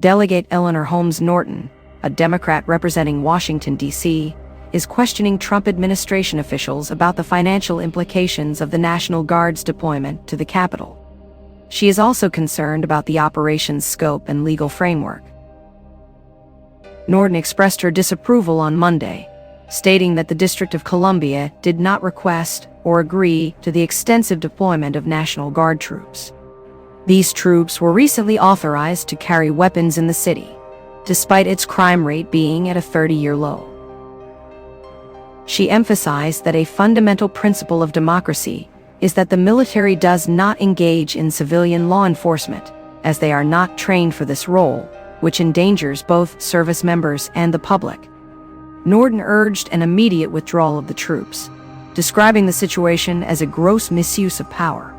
Delegate Norton, a Democrat representing Washington, D.C., is questioning Trump administration officials about the financial implications of the National Guard's deployment to the Capitol. She is also concerned about the operation's scope and legal framework. Norton expressed her disapproval on Monday, stating that the District of Columbia did not request or agree to the extensive deployment of National Guard troops. These troops were recently authorized to carry weapons in the city, despite its crime rate being at a 30-year low. She emphasized that a fundamental principle of democracy is that the military does not engage in civilian law enforcement, as they are not trained for this role, which endangers both service members and the public. Norton urged an immediate withdrawal of the troops, describing the situation as a gross misuse of power.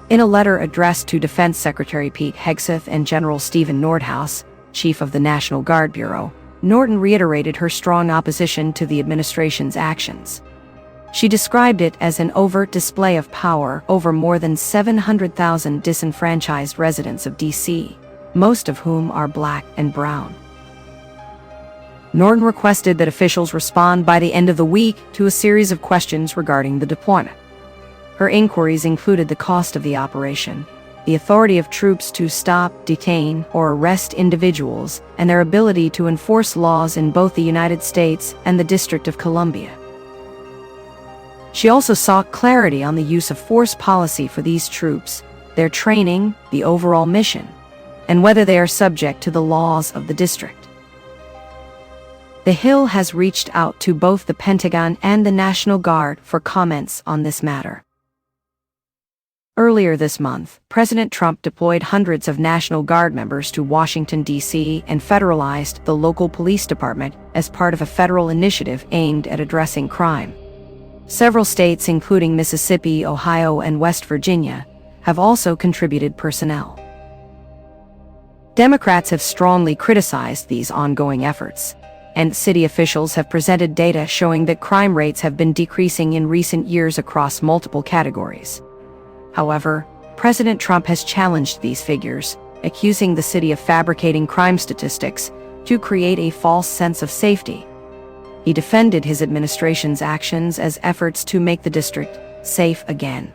In a letter addressed to Defense Secretary Pete Hegseth and General Stephen Nordhaus, chief of the National Guard Bureau, Norton reiterated her strong opposition to the administration's actions. She described it as an overt display of power over more than 700,000 disenfranchised residents of D.C., most of whom are black and brown. Norton requested that officials respond by the end of the week to a series of questions regarding the deployment. Her inquiries included the cost of the operation, the authority of troops to stop, detain, or arrest individuals, and their ability to enforce laws in both the United States and the District of Columbia. She also sought clarity on the use of force policy for these troops, their training, the overall mission, and whether they are subject to the laws of the district. The Hill has reached out to both the Pentagon and the National Guard for comments on this matter. Earlier this month, President Trump deployed hundreds of National Guard members to Washington, D.C. and federalized the local police department as part of a federal initiative aimed at addressing crime. Several states, including Mississippi, Ohio, and West Virginia, have also contributed personnel. Democrats have strongly criticized these ongoing efforts, and city officials have presented data showing that crime rates have been decreasing in recent years across multiple categories. However, President Trump has challenged these figures, accusing the city of fabricating crime statistics to create a false sense of safety. He defended his administration's actions as efforts to make the district safe again.